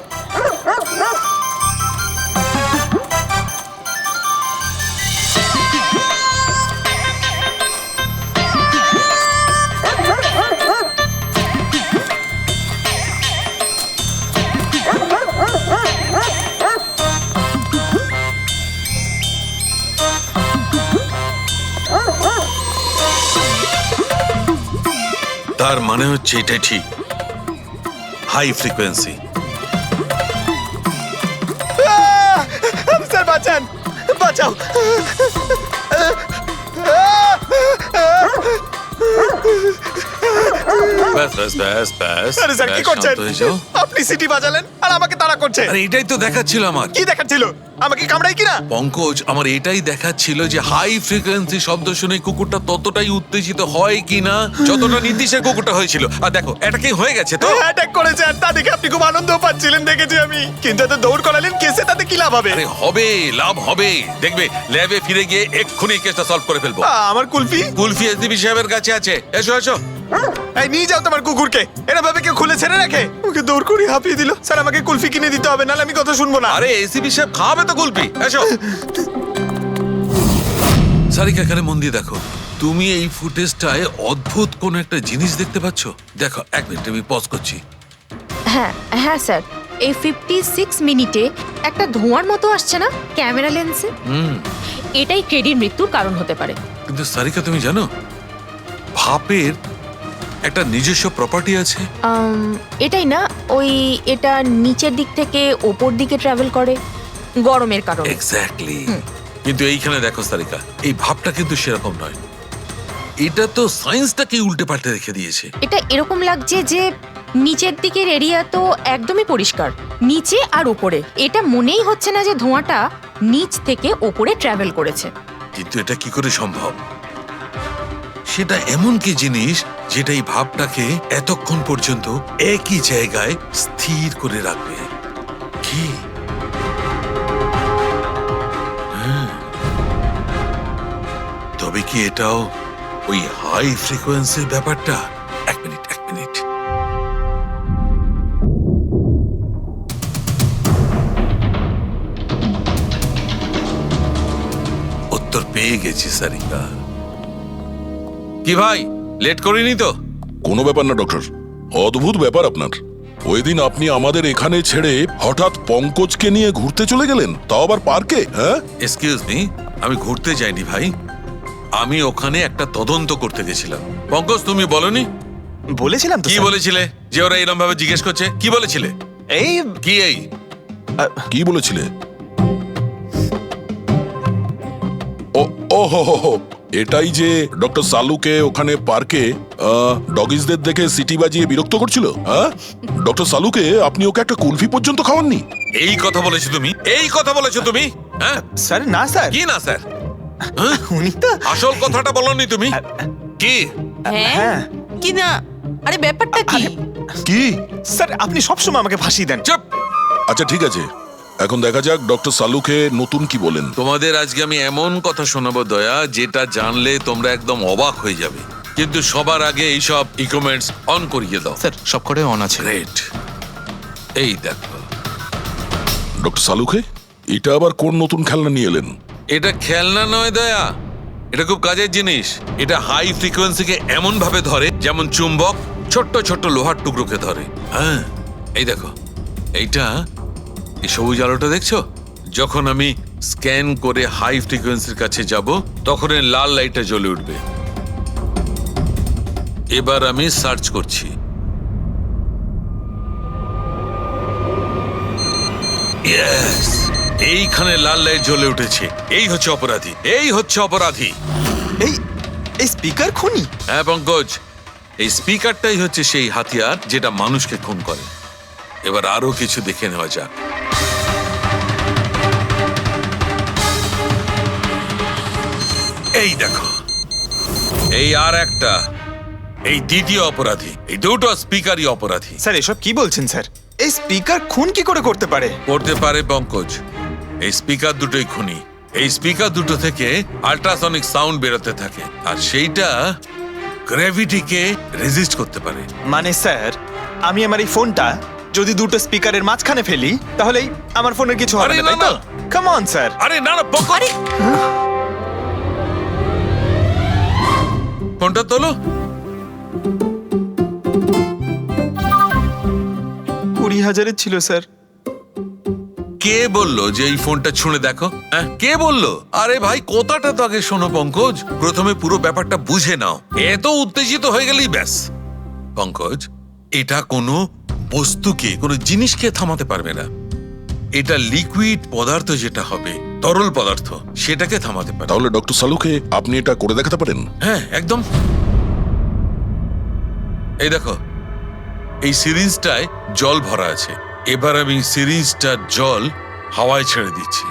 তার মানে হচ্ছে এটাই ঠিক, হাই ফ্রিকোয়েন্সি। স্যার বাঁচান, বাঁচাও। ব্যাস ব্যাস ব্যাস ব্যাস আরে স্যার কি ব্যাস, করছেন শান্ত হয়ে যাও। আপনি সিটি বাজালেন আর আমাকে তাড়া করছে আরে এটাই তো দেখাচ্ছিল আমার কি দেখাচ্ছিল আমাকে কামড়াই কিনা পঙ্কজ আমার এটাই দেখাচ্ছিল যে হাই ফ্রিকোয়েন্সি শব্দ শুনে কুকুরটা ততটাই উত্তেজিত হয় কিনা যতটা নীতিশের কুকুরটা হয়েছিল। আর দেখো এটা কি হয়ে গেছে তো। অ্যাটাক করেছে আর তা দেখে আপনি খুব আনন্দ পাচ্ছিলেন দেখেছি আমি, কিন্তু এত দৌড় করালেন কেসে তাতে কি লাভ হবে? আরে হবে, লাভ হবে, দেখবে ল্যাবে ফিরে গিয়ে এক্ষুনি কেসটা সলভ করে ফেলবো। আমার কুলফি কুলফি এসডিপি সাহেবের কাছে আছে, এসো এসো। এই নিয়ে যাও তোমার কুকুরকে, এরা ভাবে কেউ খুলে ছেড়ে রাখে? ওকে দৌড় করে হাঁপিয়ে দিল। স্যার আমাকে কুলফি কিনে দিতে হবে, নাহলে আমি কথা শুনবো না। আরে এসিপি সাহেব খাওয়াবে তো কুলফি, এসো। সারিকা এখানে মন দিয়ে দেখো, তুমি এই ফুটেজটায় অদ্ভুত কোন একটা জিনিস দেখতে পাচ্ছ? দেখো এক মিনিট আমি পজ করছি। হ্যাঁ হ্যাঁ স্যার, এই 56 মিনিটে একটা ধোঁয়ার মতো আসছে না ক্যামেরা লেন্সে? এটাই কেডির মৃত্যুর কারণ হতে পারে। কিন্তু সারিকা তুমি জানো ভাপের একটা নিজস্ব প্রপার্টি আছে? এটাই না, ওই এটা নিচের দিক থেকে ওপর দিকে ট্রাভেল করে গরমের কারণে। এক্স্যাক্টলি। কিন্তু এইখানে দেখো সারিকা, এই ভাবটা কিন্তু সেরকম নয়, এটা তো সায়েন্সটাকে উল্টে পাল্টে রেখে দিয়েছে। এটা এরকম লাগছে যে নিচের দিকের এরিয়া তো একদমই পরিষ্কার, নিচে আর উপরে এটা মনেই হচ্ছে না যে ধোঁয়াটা নিচ থেকে ওপরে ট্রাভেল করেছে। কিন্তু এটা কি করে সম্ভব? সেটা এমন কি জিনিস যেটা এই ভাবটাকে এতক্ষণ পর্যন্ত একই জায়গায় স্থির করে রাখবে? কি? তবে কি এটাও ওই হাই ফ্রিকোয়েন্সির ব্যাপারটা? এক মিনিট এক মিনিট। উত্তর পেয়ে গেছি সারিকা। কি ভাই লেট করিনি তো? কোনো ব্যাপার না ডক্টর, অদ্ভুত ব্যাপার আপনার। ওই দিন আপনি আমাদের এখানে ছেড়ে হঠাৎ পঙ্কজকে নিয়ে ঘুরতে চলে গেলেন, তাও আবার পার্কে। হ্যাঁ, এক্সকিউজ মি, আমি ঘুরতে যাইনি ভাই, আমি ওখানে একটা তদন্ত করতে গেছিলাম। পঙ্কজ তুমি বলনি? বলেছিলাম তো কি স্যার। বলেছিলে যে ওরা এরকম ভাবে জিজ্ঞেস করছে? কি বলেছিলে? এই কি এই কি বলেছিলে? ও ও হো হো হো, এটাই যে ডক্টর সালুকে ওখানে পার্কে ডগিসদের দেখে সিটি বাজিয়ে বিরক্ত করছিল। হ্যাঁ, ডক্টর সালুকে আপনি ওকে একটা কুলফি পর্যন্ত খাওয়াননি? এই কথা বলেছো তুমি? এই কথা বলেছো তুমি? হ্যাঁ স্যার না স্যার, কি না স্যার? উনি তো আসল কথাটা বলনি তুমি? কি? হ্যাঁ কি না, আরে ব্যাপারটা কি? কি? স্যার আপনি সবসময় আমাকে ফাঁসিয়ে দেন। চুপ। আচ্ছা ঠিক আছে, এখন দেখা যাক ডক্টর সালুকে নতুন কি বলেন। তোমাদের আজকে আমি এমন কথা শোনাবো দয়া, যেটা জানলে তোমরা একদম অবাক হয়ে যাবে। কিন্তু সবার আগে এইসব ইকুইপমেন্টস অন করিয়ে দাও। স্যার সব করে অন আছে। গ্রেট। এই দেখো, ডক্টর সালুকে এটা আবার কোন নতুন খেলনা নিয়ে এলেন? এটা খেলনা নয় দয়া, এটা খুব কাজের জিনিস। এটা হাই ফ্রিকোয়েন্সিকে এমন ভাবে ধরে যেমন চুম্বক ছোট্ট ছোট্ট লোহার টুকরোকে ধরে। হ্যাঁ এই দেখো, এইটা এই সবুজ আলোটা দেখছো? যখন আমি স্ক্যান করে হাই ফ্রিকোয়েন্সির কাছে যাব তখন এই লাল লাইটটা জ্বলে উঠবে। এবার আমি সার্চ করছি। ইয়েস, এইখানে লাল লাইট জ্বলে উঠেছে। এই হচ্ছে অপরাধী, এই হচ্ছে অপরাধী। এই এই স্পিকার খুনি? হ্যাঁ পঙ্কজ, এই স্পিকারটাই হচ্ছে সেই হাতিয়ার যেটা মানুষকে খুন করে। এবার আরো কিছু দেখে নেওয়া যাক। এই দেখো, এই আর একটা, এই দ্বিতীয় অপরাধী। এই দুটো স্পিকারই অপরাধী। স্যার এসব কি বলছেন স্যার? এই স্পিকার খুন কি করে করতে পারে? করতে পারে পঙ্কজ, এই স্পিকার দুটোই খুনি। এই স্পিকার দুটো থেকে আল্ট্রাসনিক সাউন্ড বেরোতে থাকে, আর সেইটা গ্র্যাভিটিকে রেজিস্ট করতে পারে। মানে স্যার আমি আমার এই ফোনটা যদি দুটো স্পিকারের মাঝখানে ফেলি তাহলেই আমার ফোনের কিছু হবে আরে না, না, তাই তো? না। Come on sir. আরে না না পঙ্কজ, ফোনটা তোলো। 20,000-এর ছিল স্যার। কে বললো যে এই ফোনটা ছুঁড়ে দেখো? হ্যাঁ কে বললো? আরে ভাই কথাটা তো আগে শোনো পঙ্কজ, প্রথমে পুরো ব্যাপারটা বুঝে নাও। এত উত্তেজিত হয়ে গেলেই ব্যাস। পঙ্কজ, এটা কোনো বস্তুকে, কোনো জিনিসকে থামাতে পারবে না। এটা লিকুইড পদার্থ যেটা হবে, তরল পদার্থ, সেটাকে থামাতে পারে। তাহলে ডক্টর সালুকে আপনি এটা করে দেখাতে পারেন? হ্যাঁ একদম। এই দেখো, এই সিরিঞ্জটায় জল ভরা আছে। এবার আমি সিরিঞ্জটার জল হাওয়ায় ছেড়ে দিচ্ছি।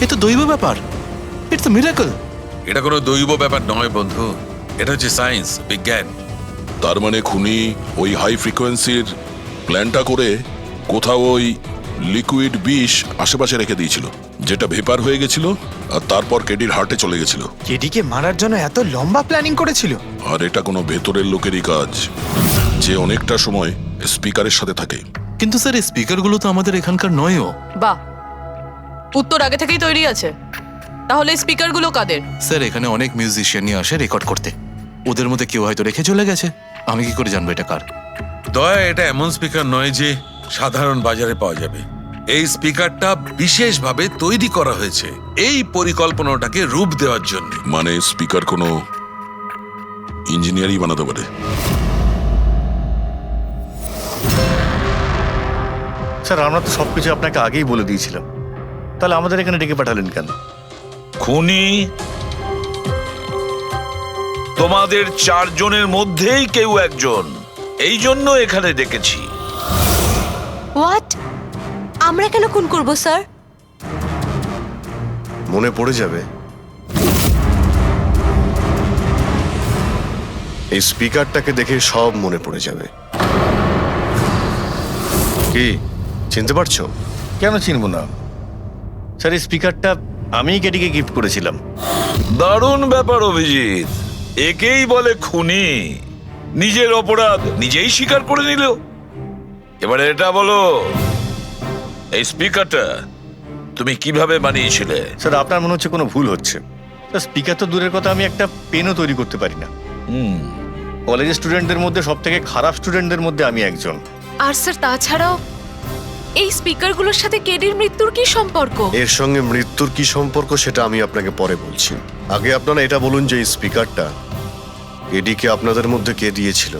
এ তো দৈব ব্যাপার, ইটস আ মিরাকল। এটা কোনো দৈব ব্যাপার নয় বন্ধু, এটা হচ্ছে সায়েন্স, বিজ্ঞান। তার মানে খুনি ওই হাই ফ্রিকোয়েন্সির প্ল্যানটা করে কোথাও ওই লিকুইড বিষ আশেপাশে রেখে দিয়েছিল, যেটা ভেপার হয়ে গেছিল আর তারপর কেডির হার্টে চলে গেছিল। কেডিকে মারার জন্য এত লম্বা প্ল্যানিং করেছিল? আর এটা কোনো ভেতরের লোকেরই কাজ, যে অনেকটা সময় স্পিকারের সাথে থাকে। কিন্তু স্যার এই স্পিকারগুলো তো আমাদের এখানকার নয়ও। বাহ, উত্তর আগে থেকেই তৈরি আছে। তাহলে স্পিকারগুলো কাদের? স্যার এখানে অনেক মিউজিশিয়ানই আসে রেকর্ড করতে, ওদের মধ্যে কেউ হয়তো রেখে চলে গেছে। আমি কি করে জানবো এটা কার? দয়া, এটা এমন স্পিকার নয় যে সাধারণ বাজারে পাওয়া যাবে। এই স্পিকারটা বিশেষভাবে তৈরি করা হয়েছে এই পরিকল্পনাটাকে রূপ দেওয়ার জন্য। মানে স্পিকার কোনো ইঞ্জিনিয়ারই বানাতে পারে। স্যার আমরা তো সবকিছু আপনাকে আগেই বলে দিয়েছিলাম, তাহলে আমাদের এখানে ডেকে পাঠালেন কেন? খুনি তোমাদের চারজনের মধ্যেই কেউ একজন, এই জন্য এখানে ডেকেছি। হোয়াট? আমরা কেন খুন করব স্যার? মনে পড়ে যাবে এই স্পিকারটাকে দেখে, সব মনে পড়ে যাবে। কি চিনতে পারছো? কেন চিনব না স্যার, এই স্পিকারটা আমিই কেডিকে গিফট করেছিলাম। দারুণ ব্যাপার অভিজিৎ, একেই বলে খুনি। নিজের অপরাধ নিজেই স্বীকার করে নিল। এবারে এটা বলো, এই স্পিকারটা তুমি কিভাবে বানিয়েছিলে? স্যার আপনার মনে হচ্ছে কোনো ভুল হচ্ছে। স্যার স্পিকার তো দূরের কথা, আমি একটা পেনও তৈরি করতে পারি না। কলেজের স্টুডেন্টদের মধ্যে সব থেকে খারাপ স্টুডেন্টদের মধ্যে আমি একজন। আর স্যার তাছাড়াও এই স্পিকারগুলোর সাথে কেডির মৃত্যুর কি সম্পর্ক? এর সঙ্গে মৃত্যুর কি সম্পর্ক সেটা আমি আপনাকে পরে বলছি। আগে আপনারা এটা বলুন যে এই স্পিকারটা এডিকে আপনাদের মধ্যে কে দিয়েছিল?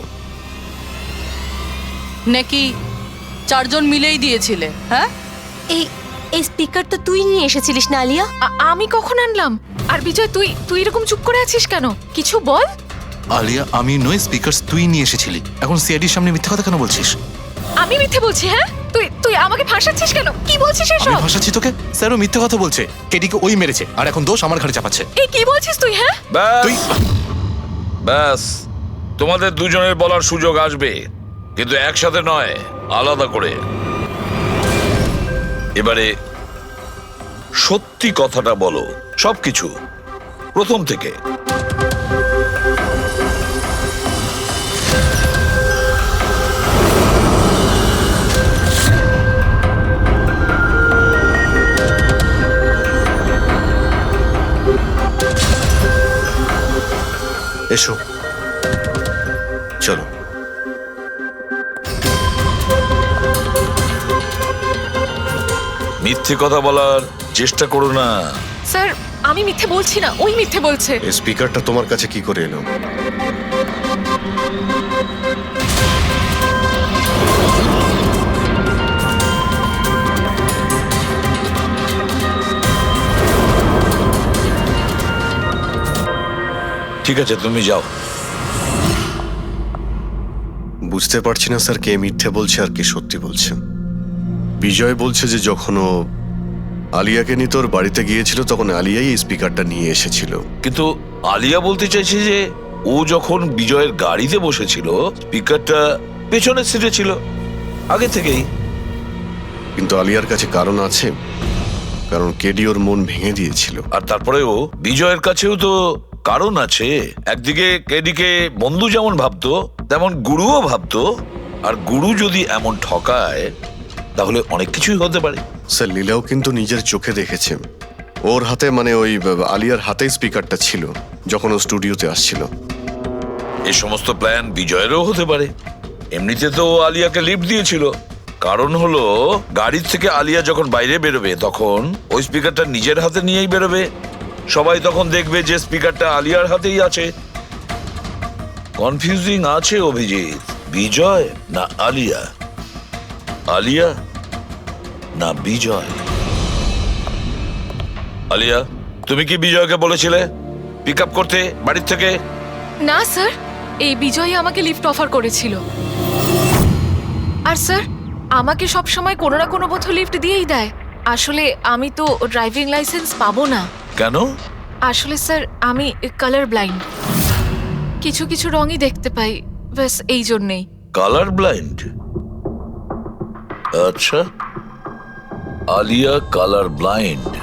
নাকি চারজন মিলেই দিয়েছিলে? হ্যাঁ, এই এই স্পিকার তো তুই নিয়ে এসেছিলিস না আলিয়া? আমি কখন আনলাম? আর বিজয়, তুই এরকম চুপ করে আছিস কেন? কিছু বল। আলিয়া, আমি নয়, স্পিকার তুই নিয়ে এসেছিলি। এখন সিআইডির সামনে মিথ্যে কথা কেন বলছিস? আমি মিথ্যে বলছি? হ্যাঁ, তুই আমাকে ফাঁসাচ্ছিস কেন? কি বলছিস আমি এসব? ভাসাচ্ছি তোকে? স্যারও মিথ্যে কথা বলছে, কেডিকে ওই মেরেছে আর এখন দোষ আমার ঘাড়ে চাপাচ্ছে। এই কি বলছিস তুই? হ্যাঁ, তুই ব্যাস, তোমাদের দুজনের বলার সুযোগ আসবে, কিন্তু একসাথে নয়, আলাদা করে। এবারে সত্যি কথাটা বলো, সবকিছু প্রথম থেকে। এসো, চলো। মিথ্যে কথা বলার চেষ্টা করো না। স্যার আমি মিথ্যে বলছি না, ওই মিথ্যে বলছে। এই স্পিকারটা তোমার কাছে কি করে এলো? ঠিক আছে, তুমি যাও। বুঝতে পারছি না স্যার, কে মিথ্যে বলছে আর কে সত্যি বলছে। বিজয় বলছে যে যখন ও আলিয়াকে নিয়ে তোর বাড়িতে গিয়েছিল তখন আলিয়াই এই স্পিকারটা নিয়ে এসেছিল। কিন্তু আলিয়া বলতে চাইছে যে ও যখন বিজয়ের গাড়িতে বসেছিল স্পিকারটা পেছনের সিটে ছিল আগে থেকেই। কিন্তু আলিয়ার কাছে কারণ আছে, কারণ কেডি ওর মন ভেঙে দিয়েছিল। আর তারপরেও বিজয়ের কাছেও তো কারণ আছে। একদিকে কেডিকে বন্ধু যেমন ভাবতো তেমন গুরুও ভাবতো, আর গুরু যদি এমন ঠকায় তাহলে অনেক কিছুই হতে পারে। স্যার লীলাও কিন্তু নিজের চোখে দেখেছে, ওর হাতে মানে ওই আলিয়ার হাতে স্পিকারটা ছিল যখন ও স্টুডিওতে আসছিল। এই সমস্ত প্ল্যান বিজয়েরও হতে পারে। এমনিতে তো ও আলিয়াকে লিফট দিয়েছিল, কারণ হলো গাড়ির থেকে আলিয়া যখন বাইরে বেরোবে তখন ওই স্পিকারটা নিজের হাতে নিয়েই বেরোবে। সবাই তখন দেখবে যে স্পিকারটা আলিয়ার হাতেই আছে। কনফিউজিং আছে অভিজিৎ, বিজয় না আলিয়া, আলিয়া না বিজয়। আলিয়া, তুমি কি বিজয়কে বলেছিলে পিক আপ করতে বাড়ির থেকে? না স্যার, এই বিজয় আমাকে লিফট অফার করেছিল। আর স্যার, আমাকে সব সময় কোনো না কোনো বোধ লিফট দিয়েই দেয়। আসলে আমি তো ড্রাইভিং লাইসেন্স পাবো না। কেন? আসলে স্যার, আমি কালার ব্লাইন্ড, কিছু কিছু রঙই দেখতে পাই, ব্যাস এই জন্যেই। Colour blind? আচ্ছা, আলিয়া কালার ব্লাইন্ড।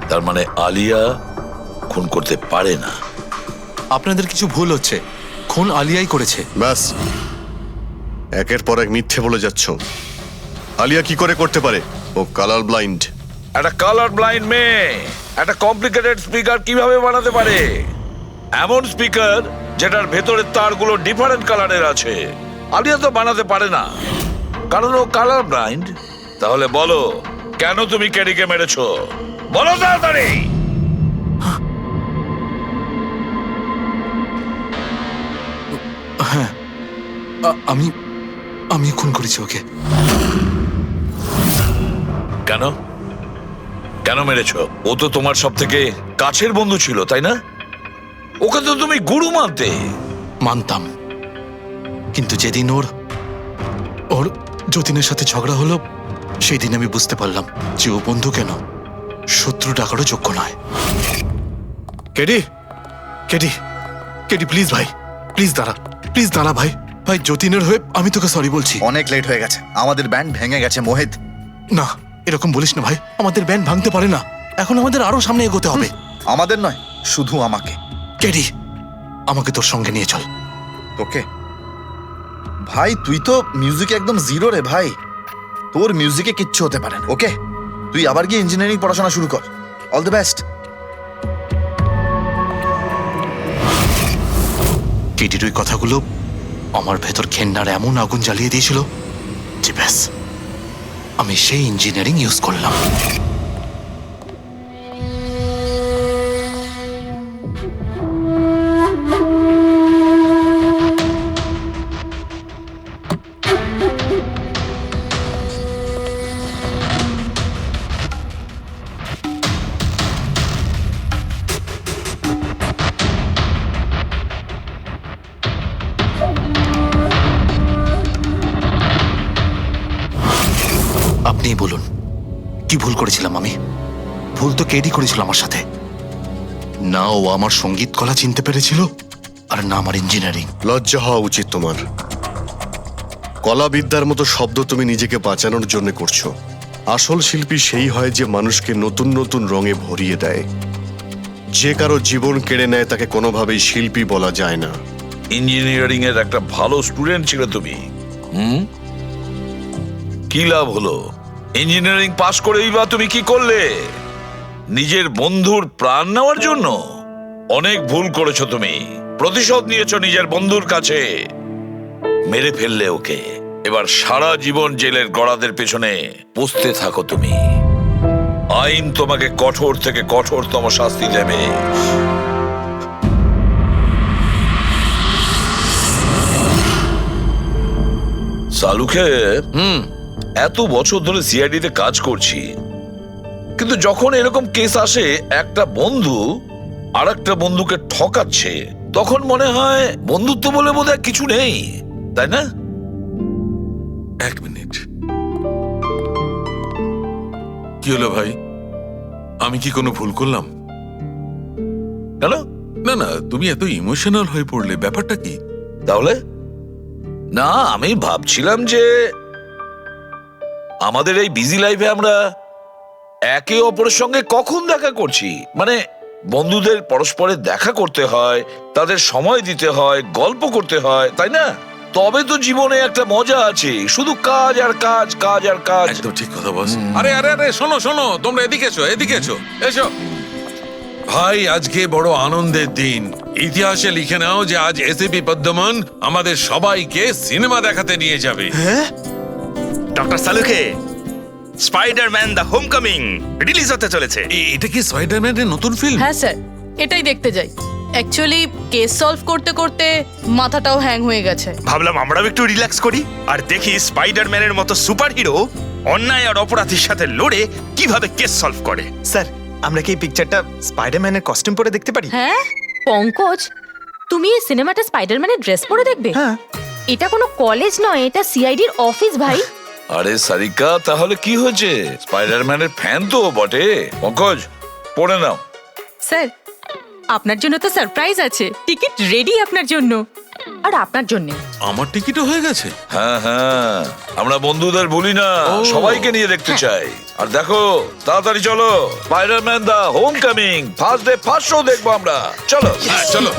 তার মানে আলিয়া খুন করতে পারে না। আপনাদের কিছু ভুল হচ্ছে, খুন আলিয়াই করেছে। ব্যাস, একের পর এক মিথ্যে বলে যাচ্ছ। আলিয়া কি করে করতে পারে? ও কালার ব্লাইন্ড। একটা কালার ব্লাইন্ড মেয়ে একটা কমপ্লিকেটেড স্পিকার কিভাবে বানাতে পারে? এমন স্পিকার যেটার ভেতরের তারগুলো ডিফারেন্ট কালারের আছে। আলিয়া তো বানাতে পারে না, কারণ ও কালার ব্লাইন্ড। তাহলে বলো, কেন তুমি কেডিকে মেরেছো? বলো তাড়াতাড়ি। আমি আমি খুন করেছি ওকে। কেন কেন মেরেছো? ও তো তোমার সব থেকে কাছের বন্ধু ছিল, তাই না? ওকে তো তুমি গুরু মানতে। মানতাম, কিন্তু যেদিন ওর ওর যতীনের সাথে ঝগড়া হলো, সেই দিন আমি বুঝতে পারলাম যে ও বন্ধু কেন, শত্রু ডাকারও যোগ্য নয়। কেডি, কেডি, কেডি প্লিজ ভাই, প্লিজ দাঁড়া, প্লিজ দাঁড়া ভাই। ভাই, যতীনের হয়ে আমি তোকে সরি বলছি। অনেক লেট হয়ে গেছে, আমাদের ব্যান্ড ভেঙে গেছে মোহিত। না, এরকম বলিস না ভাই, আমাদের ব্যান্ড ভাঙতে পারে না। এখন আমাদের আরো সামনে এগোতে হবে। আমাদের নয়, শুধু আমাকে। কেডি, আমাকে তোর সঙ্গে নিয়ে চল। তোকে? ভাই তুই তো মিউজিকে একদম জিরো রে ভাই, তোর মিউজিকে কিচ্ছু হতে পারে না। ওকে, তুই আবার গিয়ে ইঞ্জিনিয়ারিং পড়াশোনা শুরু কর। All the best. কেডির ওই কথাগুলো আমার ভেতর ঘেন্নার এমন আগুন জ্বালিয়ে দিয়েছিল যে ব্যাস, আমি সেই ইঞ্জিনিয়ারিং ইউজ করলাম। আপনিই বলুন, কি ভুল করেছিলাম আমি? ভুল তো কেডি করেছিল আমার সাথে। না ও আমার সঙ্গীত কলা চিনতে পেরেছিল, আর না আমার ইঞ্জিনিয়ারিং। লজ্জা হওয়া উচিত তোমার। কলাবিদ্যার মতো শব্দ তুমি নিজেকে বাঁচানোর জন্য করছো। আসল শিল্পী সেই হয় যে মানুষকে নতুন নতুন রঙে ভরিয়ে দেয়। যে কারো জীবন কেড়ে নেয় তাকে কোনোভাবেই শিল্পী বলা যায় না। ইঞ্জিনিয়ারিং এর একটা ভালো স্টুডেন্ট ছিল তুমি। কি লাভ হলো? ইঞ্জিনিয়ারিং পাশ করেই বা তুমি কি করলে? নিজের বন্ধুর প্রাণ নেওয়ার জন্য? অনেক ভুল করেছো তুমি। প্রতিশোধ নিয়েছো নিজের বন্ধুর কাছে, মেরে ফেললে ওকে। এবার সারা জীবন জেলের গড়াদের পেছনে পুষতে থাকো তুমি। আইন তোমাকে কঠোর থেকে কঠোরতম শাস্তি দেবে। সালুকে এত বছর ধরে সিআইডি তে কাজ করছি, কিন্তু যখন এরকম কেস আসে একটা বন্ধু আর একটা বন্ধুকে ঠকাচ্ছে, তখন মনে হয় বন্ধুত্ব বলে বোধহয় কিছু নেই, তাই না? এক মিনিট, কি হলো ভাই? আমি কি কোনো ভুল করলাম? কেন? না না, তুমি এত ইমোশনাল হয়ে পড়লে, ব্যাপারটা কি? তাহলে না, আমি ভাবছিলাম যে আমাদের এই বিজি লাইফে আমরা একে অপরের সঙ্গে কখন দেখা করছি। মানে বন্ধুদের পরস্পরের দেখা করতে হয়, তাদের সময় দিতে হয়, গল্প করতে হয়, তাই না? তবে তো জীবনে একটা মজা আছে। শুধু কাজ আর কাজ, কাজ আর কাজ। একদম ঠিক কথা বলছ। আরে আরে আরে, শোনো শোনো, তোমরা এদিকে এসো, এদিকে এসো, এসো। ভাই, আজকে বড় আনন্দের দিন। ইতিহাসে লিখে নাও যে আজ এসিপি পদ্মমন আমাদের সবাইকে সিনেমা দেখাতে নিয়ে যাবে। Doctor Salunke, Spiderman the homecoming release হতে চলেছে। এটা কি স্পাইডারম্যানের নতুন ফিল্ম? হ্যাঁ স্যার, এটাই দেখতে যাই। অ্যাকচুয়ালি কেস সলভ করতে করতে মাথাটাও হ্যাং হয়ে গেছে। ভাবলাম আমরাও একটু রিল্যাক্স করি আর দেখি স্পাইডারম্যানের মতো সুপার হিরো অন্যায় আর অপরাধীর সাথে লড়ে কিভাবে কেস সলভ করে। স্যার আমরা কি এই পিকচারটা স্পাইডারম্যানের কস্টিউম পরে দেখতে পারি? হ্যাঁ পঙ্কজ, তুমি এই সিনেমাটা স্পাইডারম্যানের ড্রেস পরে দেখবে? হ্যাঁ। এটা কোনো কলেজ নয়, এটা সিআইডির অফিস ভাই। আরে সারিকা, তাহলে কি হয়েছে? স্পাইডারম্যানের ফ্যান তো ও বটে। পঙ্কজ, পড়ে নাও। স্যার আপনার জন্য তো সারপ্রাইজ আছে, টিকিট রেডি আপনার জন্য আর আপনার জন্য। আমার টিকিটও হয়ে গেছে। হ্যাঁ হ্যাঁ, আমরা বন্ধুদের ভুলি না, সবাইকে নিয়ে দেখতে চাই। আর দেখো, তাড়াতাড়ি চলো, Spiderman the homecoming first day first show দেখবো আমরা। চলো চলো।